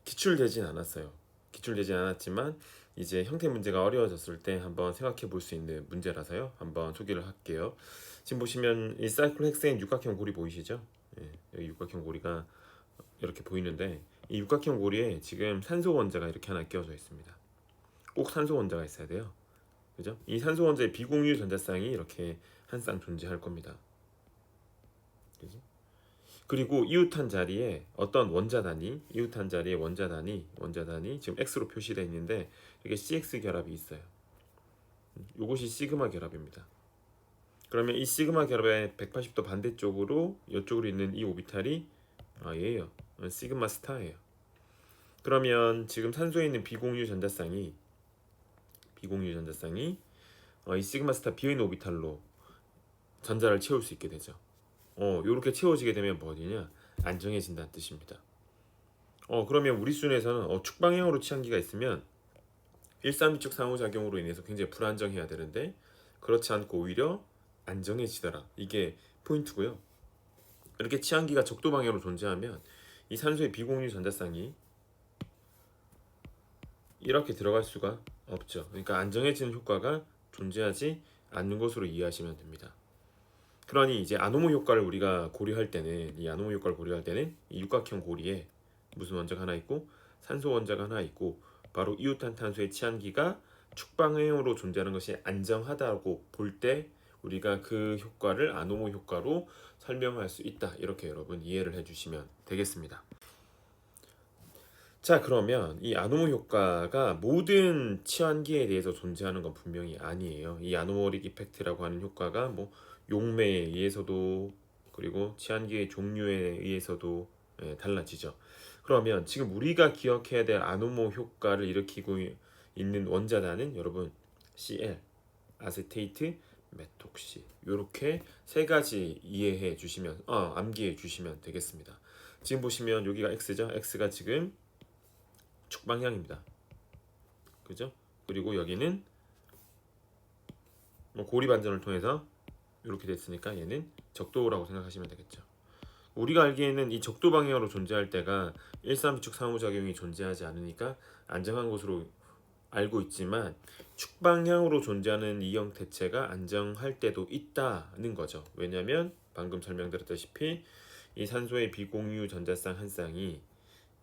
기출되진 않았어요. 기출되진 않았지만 이제 형태 문제가 어려워졌을 때 한번 생각해 볼 수 있는 문제라서요. 한번 소개를 할게요. 지금 보시면 이 사이클로헥세인 육각형 고리 보이시죠? 예, 여기 육각형 고리가 이렇게 보이는데 이 육각형 고리에 지금 산소 원자가 이렇게 하나 끼워져 있습니다. 꼭 산소 원자가 있어야 돼요. 그죠? 이 산소 원자의 비공유 전자쌍이 이렇게 한 쌍 존재할 겁니다. 그죠? 그리고 이웃한 자리에 어떤 이웃한 자리에 원자단이 지금 X로 표시되어 있는데 이게 CX 결합이 있어요. 이것이 시그마 결합입니다. 그러면 이 시그마 결합의 180도 반대쪽으로 이쪽으로 있는 이 오비탈이 얘예요. 시그마 스타예요. 그러면 지금 산소에 있는 비공유 전자쌍이 이 시그마 스타 비어있는 오비탈로 전자를 채울 수 있게 되죠. 이렇게 채워지게 되면 뭐냐? 안정해진다는 뜻입니다. 그러면 우리 수준에서는 축방향으로 치환기가 있으면 132쪽 상호작용으로 인해서 굉장히 불안정해야 되는데 그렇지 않고 오히려 안정해지더라. 이게 포인트고요. 이렇게 치환기가 적도 방향으로 존재하면 이 산소의 비공유 전자쌍이 이렇게 들어갈 수가 없죠. 그러니까 안정해지는 효과가 존재하지 않는 것으로 이해하시면 됩니다. 그러니 이제 아노모 효과를 우리가 고려할 때는 이 육각형 고리에 무슨 원자가 하나 있고 산소 원자가 하나 있고 바로 이웃탄탄소의 치환기가 축방향으로 존재하는 것이 안정하다고 볼 때 우리가 그 효과를 아노모 효과로 설명할 수 있다. 이렇게 여러분 이해를 해주시면 되겠습니다. 자, 그러면 이 아노모 효과가 모든 치환기에 대해서 존재하는 건 분명히 아니에요. 이 아노모릭 이펙트라고 하는 효과가 뭐 용매에 의해서도 그리고 치환기의 종류에 의해서도 달라지죠. 그러면 지금 우리가 기억해야 될 아노모 효과를 일으키고 있는 원자단은 여러분 Cl, 아세테이트, 메톡시 이렇게 세 가지 이해해 주시면 암기해 주시면 되겠습니다. 지금 보시면 여기가 X죠. X가 지금 축방향입니다. 그죠? 그리고 여기는 뭐 고리 반전을 통해서 이렇게 됐으니까 얘는 적도라고 생각하시면 되겠죠. 우리가 알기에는 이 적도 방향으로 존재할 때가 1,3비축 상호작용이 존재하지 않으니까 안정한 것으로 알고 있지만 축방향으로 존재하는 이 형태체가 안정할 때도 있다는 거죠. 왜냐하면 방금 설명드렸다시피 이 산소의 비공유 전자쌍 한 쌍이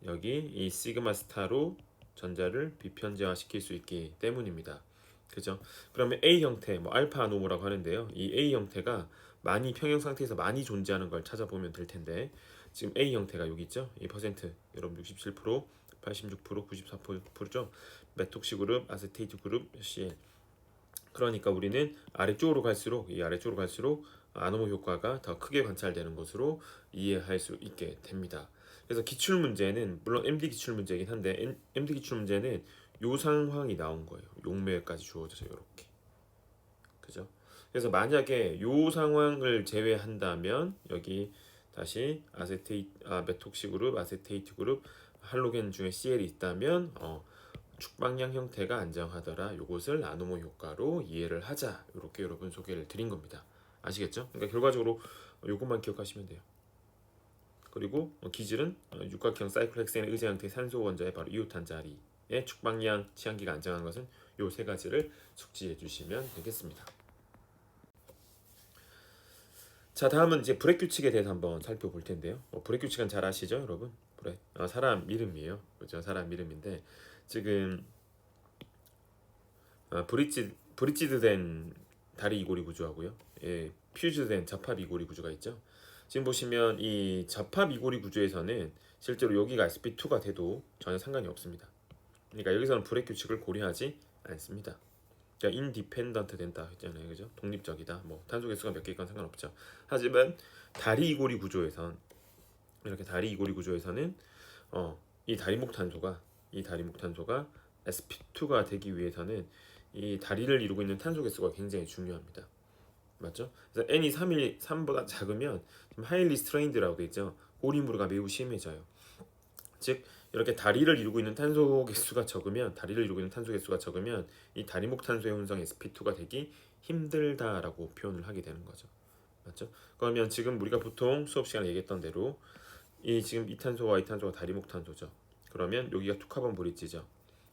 여기 이 시그마 스타로 전자를 비편재화 시킬 수 있기 때문입니다. 그죠? 그러면 A 형태, 뭐 알파 아노모라고 하는데요. 이 A 형태가 많이 평형 상태에서 많이 존재하는 걸 찾아보면 될 텐데 지금 A 형태가 여기 있죠. 이 퍼센트 여러분 67%, 86%, 94%죠. 메톡시 그룹, 아세테이트 그룹, CL. 그러니까 우리는 아래쪽으로 갈수록 이 아래쪽으로 갈수록 아노모 효과가 더 크게 관찰되는 것으로 이해할 수 있게 됩니다. 그래서 기출 문제는 물론 MD 기출 문제이긴 한데 MD 기출 문제는 요 상황이 나온 거예요. 용매까지 주어져서 이렇게. 그죠? 그래서 만약에 요 상황을 제외한다면 여기 다시 메톡시 그룹, 아세테이트 그룹, 할로겐 중에 CL이 있다면 축방향 형태가 안정하더라. 요것을 아노모 효과로 이해를 하자. 이렇게 여러분 소개를 드린 겁니다. 아시겠죠? 그러니까 결과적으로 요것만 기억하시면 돼요. 그리고 기질은 육각형 사이클렉센의 의자 형태의 산소 원자의 바로 이오탄 자리의 축방향 치환기가 안정한 것은 요 세 가지를 숙지해 주시면 되겠습니다. 자, 다음은 이제 브렉 규칙에 대해서 한번 살펴볼 텐데요. 브렉 규칙은 잘 아시죠, 여러분? 브렉 사람 이름이에요. 그죠? 사람 이름인데 지금 브릿지드된 다리 이고리 구조하고요. 예, 퓨즈된 접합 이고리 구조가 있죠. 지금 보시면 이 접합 이고리 구조에서는 실제로 여기가 sp2가 돼도 전혀 상관이 없습니다. 그러니까 여기서는 브렉 규칙을 고려하지 않습니다. 그러니까 인디펜던트 된다 했잖아요, 그죠? 독립적이다. 뭐 탄소 개수가 몇 개 있건 상관없죠. 하지만 다리 이고리 구조에선 이렇게 다리 이고리 구조에서는 이 다리목 탄소가 sp2가 되기 위해서는 이 다리를 이루고 있는 탄소 개수가 굉장히 중요합니다. 맞죠? 그래서 n이 3보다 작으면 하일리 스트레인드라고 돼 있죠. 고리무르가 매우 심해져요. 즉 이렇게 다리를 이루고 있는 탄소 개수가 적으면 이 다리목 탄소의 혼성 sp2가 되기 힘들다라고 표현을 하게 되는 거죠. 맞죠? 그러면 지금 우리가 보통 수업 시간에 얘기했던 대로 이 지금 이 탄소와 이 탄소가 다리목 탄소죠. 그러면 여기가 투카본 브릿지죠.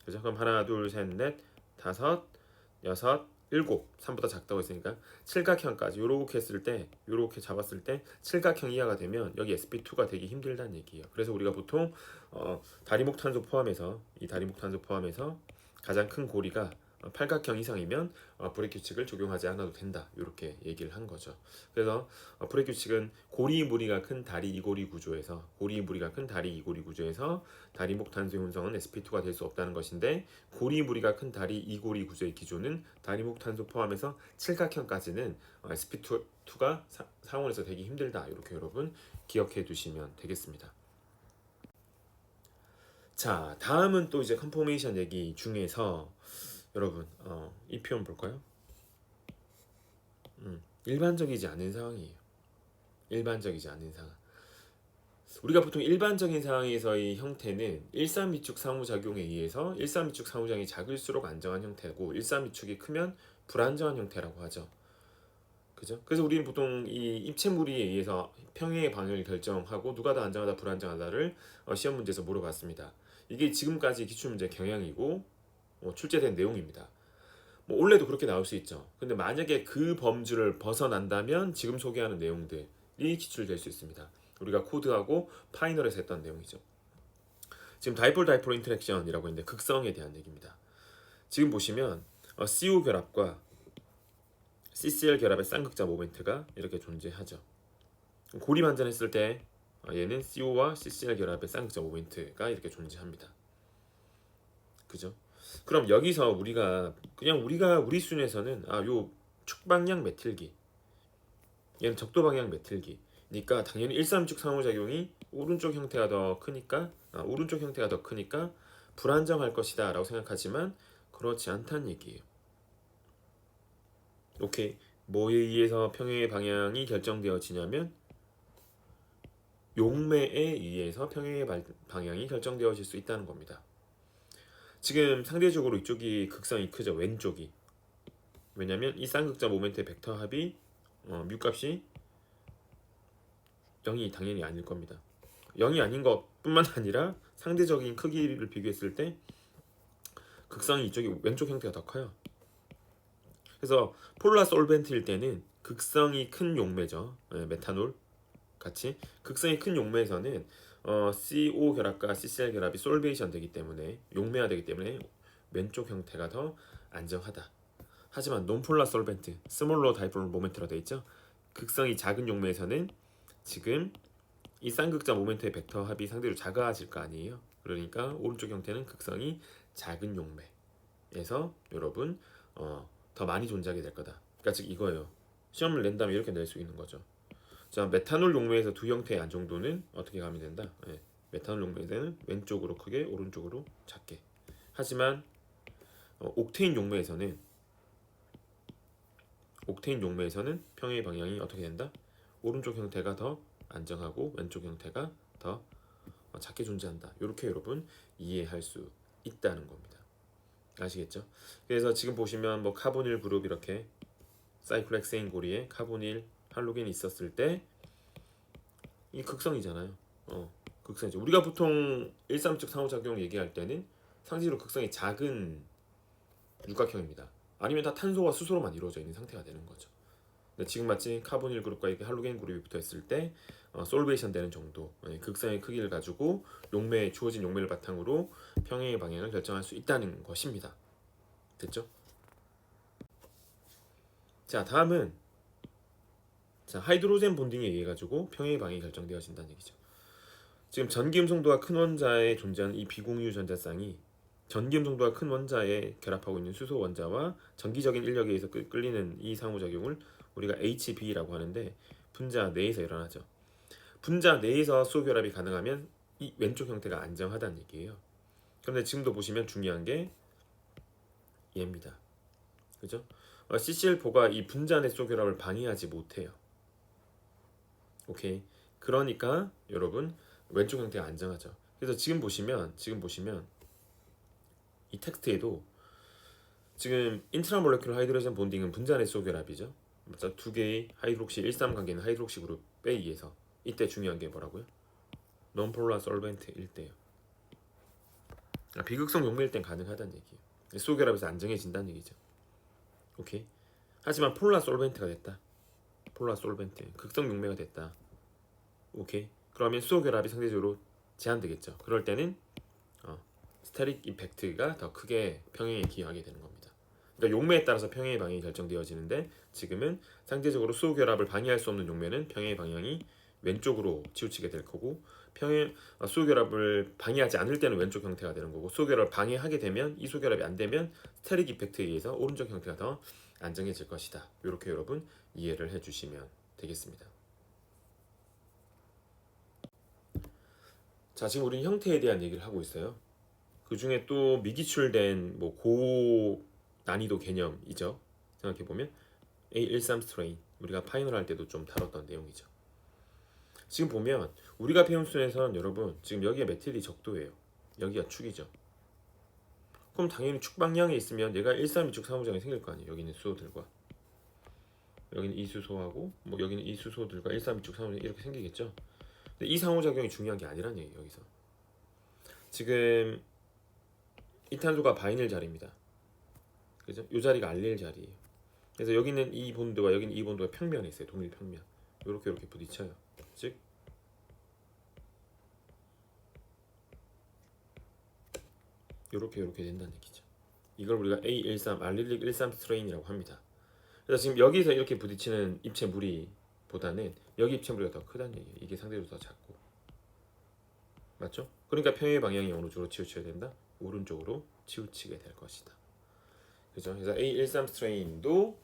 그래서 그럼 하나, 둘, 셋, 넷, 다섯, 여섯, 일곱, 3보다 작다고 했으니까 칠각형까지 요렇게 했을 때 요렇게 잡았을 때 칠각형 이하가 되면 여기 sp2가 되기 힘들다는 얘기예요. 그래서 우리가 보통 다리목 탄소 포함해서 가장 큰 고리가 팔각형 이상이면 브렉 규칙을 적용하지 않아도 된다. 이렇게 얘기를 한 거죠. 그래서 브렉 규칙은 고리 무리가 큰 다리 이고리 구조에서 다리목 탄소의 혼성은 sp2가 될 수 없다는 것인데 고리 무리가 큰 다리 이고리 구조의 기조는 다리목 탄소 포함해서 칠각형까지는 sp2가 상온에서 되기 힘들다. 이렇게 여러분 기억해 두시면 되겠습니다. 자, 다음은 또 이제 컨포메이션 얘기 중에서 여러분 이 표현 볼까요? 일반적이지 않은 상황이에요. 일반적이지 않은 상황. 우리가 보통 일반적인 상황에서의 형태는 1,3위축 상호작용에 의해서 1,3위축 상호작용이 작을수록 안정한 형태고 1,3위축이 크면 불안정한 형태라고 하죠. 그죠? 그래서 우리는 보통 이 입체무리에 의해서 평행의 방향을 결정하고 누가 더 안정하다 불안정하다를 시험 문제에서 물어봤습니다. 이게 지금까지 기출문제 경향이고 출제된 내용입니다. 뭐 원래도 그렇게 나올 수 있죠. 근데 만약에 그 범주를 벗어난다면 지금 소개하는 내용들이 기출될 수 있습니다. 우리가 코드하고 파이널에서 했던 내용이죠. 지금 다이폴 인터랙션이라고 있는데 극성에 대한 얘기입니다. 지금 보시면 CO 결합과 CCl 결합의 쌍극자 모멘트가 이렇게 존재하죠. 고리 반전했을 때 얘는 CO와 CCl 결합의 쌍극자 모멘트가 이렇게 존재합니다. 그죠? 그럼 여기서 우리 수준에서는 요 축방향 메틸기 얘는 적도 방향 메틸기니까 당연히 1,3축 상호작용이 오른쪽 형태가 더 크니까 불안정할 것이다 라고 생각하지만 그렇지 않다는 얘기예요. 오케이. 뭐에 의해서 평행의 방향이 결정되어지냐면 용매에 의해서 평행의 방향이 결정되어질 수 있다는 겁니다. 지금 상대적으로 이쪽이 극성이 크죠. 왼쪽이. 왜냐면 이 쌍극자 모멘트의 벡터 합이 뮤값이 0이 당연히 아닐 겁니다. 0이 아닌 것뿐만 아니라 상대적인 크기를 비교했을 때 극성이 이쪽이 왼쪽 형태가 더 커요. 그래서 폴라 솔벤트일 때는 극성이 큰 용매죠. 메탄올 같이 극성이 큰 용매에서는 CO 결합과 CCl 결합이 솔베이션 되기 때문에 용매화 되기 때문에 왼쪽 형태가 더 안정하다. 하지만 논폴라 솔벤트, 스몰러 다이폴 모멘트로 되어 있죠. 극성이 작은 용매에서는 지금 이 쌍극자 모멘트의 벡터 합이 상대로 작아질 거 아니에요. 그러니까 오른쪽 형태는 극성이 작은 용매에서 여러분 더 많이 존재하게 될 거다. 그러니까 즉 이거예요. 시험을 낸다면 이렇게 낼 수 있는 거죠. 자, 메탄올 용매에서 두 형태의 안정도는 어떻게 가면 된다? 네. 메탄올 용매에서는 왼쪽으로 크게, 오른쪽으로 작게. 하지만 옥테인 용매에서는 평행의 방향이 어떻게 된다? 오른쪽 형태가 더 안정하고 왼쪽 형태가 더 작게 존재한다. 이렇게 여러분 이해할 수 있다는 겁니다. 아시겠죠? 그래서 지금 보시면 뭐 카보닐 그룹 이렇게 사이클렉세인 고리에 카보닐 할로겐이 있었을 때 이 극성이잖아요. 극성이죠. 우리가 보통 1,3적 상호작용을 얘기할 때는 상대적으로 극성이 작은 육각형입니다. 아니면 다 탄소와 수소로만 이루어져 있는 상태가 되는 거죠. 근데 지금 마치 카보닐 그룹과 이렇게 할로겐 그룹이 붙어있을 때 솔베이션 되는 정도 극성의 크기를 가지고 주어진 용매를 바탕으로 평행의 방향을 결정할 수 있다는 것입니다. 됐죠? 자, 다음은 하이드로젠 본딩에 의해 가지고 평행의 방향이 결정되어진다는 얘기죠. 지금 전기음성도가 큰 원자에 존재하는 이 비공유 전자쌍이 전기음성도가 큰 원자에 결합하고 있는 수소 원자와 전기적인 인력에 의해서 끌리는 이 상호작용을 우리가 HB라고 하는데 분자 내에서 일어나죠. 분자 내에서 수소 결합이 가능하면 이 왼쪽 형태가 안정하다는 얘기예요. 그런데 지금도 보시면 중요한 게 얘입니다. 그죠? CCl4가 이 분자 내 수소 결합을 방해하지 못해요. 오케이. 그러니까 여러분 왼쪽 형태가 안정하죠. 그래서 지금 보시면 이 텍스트에도 지금 인트라몰레큘러 하이드로젠 본딩은 분자 내 수소 결합이죠. 맞죠? 두 개의 하이드록시 1,3 관계는 하이드록시 그룹에 의해서 이때 중요한 게 뭐라고요? 논폴라 솔벤트일 때요. 비극성 용매일 땐 가능하다는 얘기예요. 수소 결합에서 안정해진다는 얘기죠. 오케이. 하지만 폴라 솔벤트가 됐다. 폴라 솔벤트 극성 용매가 됐다. 오케이. 그러면 수소 결합이 상대적으로 제한되겠죠. 그럴 때는 스테릭 이펙트가 더 크게 평행에 기여하게 되는 겁니다. 그러니까 용매에 따라서 평행의 방향이 결정되어지는데 지금은 상대적으로 수소 결합을 방해할 수 없는 용매는 평행의 방향이 왼쪽으로 치우치게 될 거고 수소 결합을 방해하지 않을 때는 왼쪽 형태가 되는 거고 수소 결합을 방해하게 되면 이 수소 결합이 안 되면 스테릭 이펙트에 의해서 오른쪽 형태가 더 안정해질 것이다. 이렇게 여러분 이해를 해주시면 되겠습니다. 자, 지금 우리는 형태에 대한 얘기를 하고 있어요. 그 중에 또 미기출된 고 난이도 개념이죠. 생각해보면 A13 스트레인 우리가 파이널 할 때도 좀 다뤘던 내용이죠. 지금 보면 우리가 배운 수에서는 여러분 지금 여기가 메틸이 적도예요. 여기가 축이죠. 그럼 당연히 축 방향에 있으면 얘가 1,3,2축 상호작용이 생길 거 아니에요. 여기는 수소들과 여기는 이 수소하고 여기는 이 수소들과 1,3,2축 상호작용이 이렇게 생기겠죠. 근데 이 상호작용이 중요한 게 아니란 얘기예요. 여기서 지금 이 탄소가 바이닐 자리입니다. 그죠? 이 자리가 알릴 자리예요. 그래서 여기는 이 본드와 여기는 이 본드가 평면에 있어요. 동일 평면. 이렇게 부딪혀요. 즉 이렇게 된다는 얘기죠. 이걸 우리가 A13 알릴릭 13 스트레인이라고 합니다. 그래서 지금 여기서 이렇게 부딪히는 입체 무리보다는 여기 입체 무리가 더 크다는 얘기예요. 이게 상대적으로 더 작고 맞죠? 그러니까 평행의 방향이 어느 쪽으로 치우쳐야 된다? 오른쪽으로 치우치게 될 것이다. 그죠? 그래서 A13 스트레인도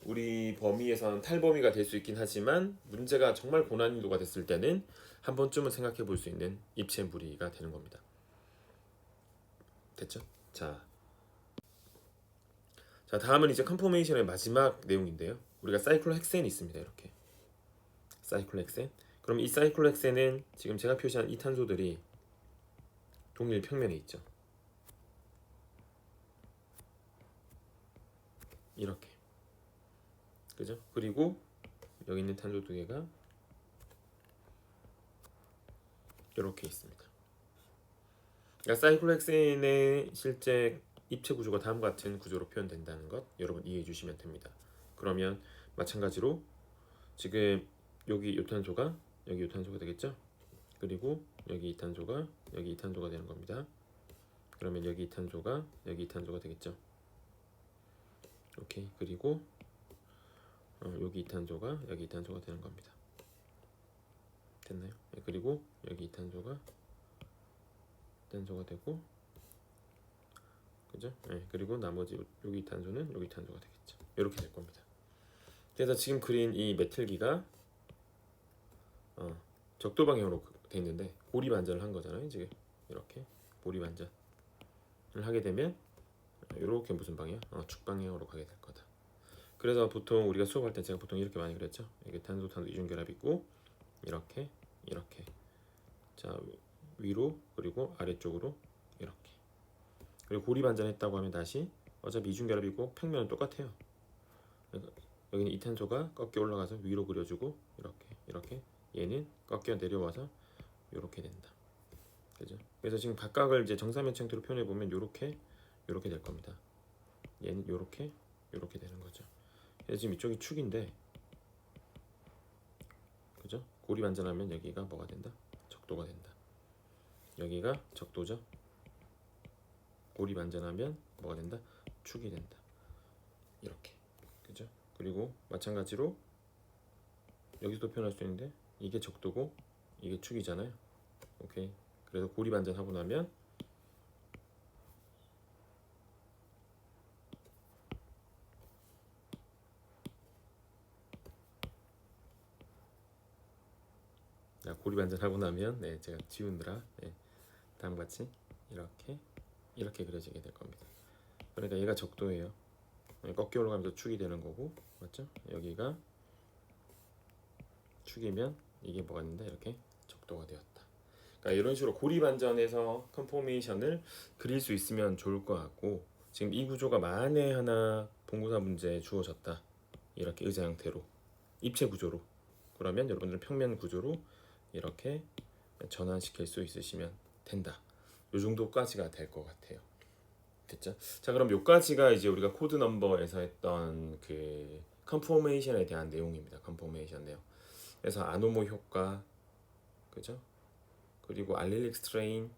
우리 범위에서는 탈범위가 될 수 있긴 하지만 문제가 정말 고난이도가 됐을 때는 한 번쯤은 생각해 볼 수 있는 입체 무리가 되는 겁니다. 됐죠? 자, 다음은 이제 컨포메이션의 마지막 내용인데요. 우리가 사이클로헥센이 있습니다. 이렇게 사이클로헥센. 그럼 이 사이클로헥센은 지금 제가 표시한 이 탄소들이 동일 평면에 있죠. 이렇게. 그죠? 그리고 여기 있는 탄소 두 개가 이렇게 있습니다. 그러니까 사이클로헥센의 실제 입체 구조가 다음과 같은 구조로 표현된다는 것 여러분 이해해 주시면 됩니다. 그러면 마찬가지로 지금 여기 이 탄소가 여기 이 탄소가 되겠죠? 그리고 여기 이 탄소가 여기 이 탄소가 되는 겁니다. 그러면 여기 이 탄소가 여기 이 탄소가 되겠죠? 오케이. 그리고 여기 이 탄소가 여기 이 탄소가 되는 겁니다. 됐나요? 네, 그리고 여기 이탄소가 되고, 그죠? 네, 그리고 나머지 여기 이탄소는 여기 이탄소가 되겠죠. 이렇게 될 겁니다. 그래서 지금 그린 이 메틀기가 적도 방향으로 돼 있는데 고리 반전을 한 거잖아요. 지금 이렇게 고리 반전을 하게 되면 이렇게 무슨 방향? 축 방향으로 가게 될 거다. 그래서 보통 우리가 수업할 때 제가 보통 이렇게 많이 그랬죠. 이게 탄소 이중결합 있고 이렇게 자 위로 그리고 아래쪽으로 이렇게. 그리고 고리 반전했다고 하면 다시 어차피 이중결합이고 평면은 똑같아요. 여기는 이탄소가 꺾여 올라가서 위로 그려주고 이렇게 얘는 꺾여 내려와서 이렇게 된다. 그죠? 그래서 지금 각각을 이제 정사면체형태로 표현해 보면 이렇게 될 겁니다. 얘는 이렇게 되는 거죠. 그래서 지금 이쪽이 축인데, 그죠? 고리 반전하면 여기가 뭐가 된다? 적도가 된다. 여기가 적도죠. 고리 반전하면 뭐가 된다? 축이 된다. 이렇게, 그죠? 그리고 마찬가지로 여기서도 표현할 수 있는데 이게 적도고 이게 축이잖아요. 오케이. 그래서 고리 반전하고 나면 고리 반전하고 나면 제가 지우느라 다음과 같이 이렇게 그려지게 될 겁니다. 그러니까 얘가 적도예요. 꺾여 올라가면서 축이 되는 거고, 맞죠? 여기가 축이면 이게 뭐가 있는데 이렇게 적도가 되었다. 그러니까 이런 식으로 고리 반전해서 컨포메이션을 그릴 수 있으면 좋을 것 같고, 지금 이 구조가 만에 하나 본고사 문제에 주어졌다. 이렇게 의자 형태로 입체 구조로, 그러면 여러분들은 평면 구조로 이렇게 전환시킬 수 있으시면 된다. 요 정도까지가 될 것 같아요. 됐죠? 자, 그럼 요까지가 이제 우리가 코드 넘버에서 했던 그 컨포메이션에 대한 내용입니다. 컨포메이션 내용. 그래서 아노모 효과, 그죠? 그리고 알릴릭 스트레인,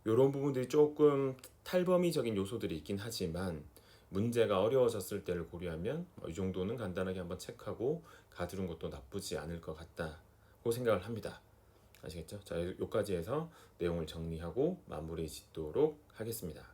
요런 부분들이 조금 탈범위적인 요소들이 있긴 하지만 문제가 어려워졌을 때를 고려하면 이 정도는 간단하게 한번 체크하고 가두는 것도 나쁘지 않을 것 같다고 생각을 합니다. 아시겠죠? 자, 여기까지 해서 내용을 정리하고 마무리 짓도록 하겠습니다.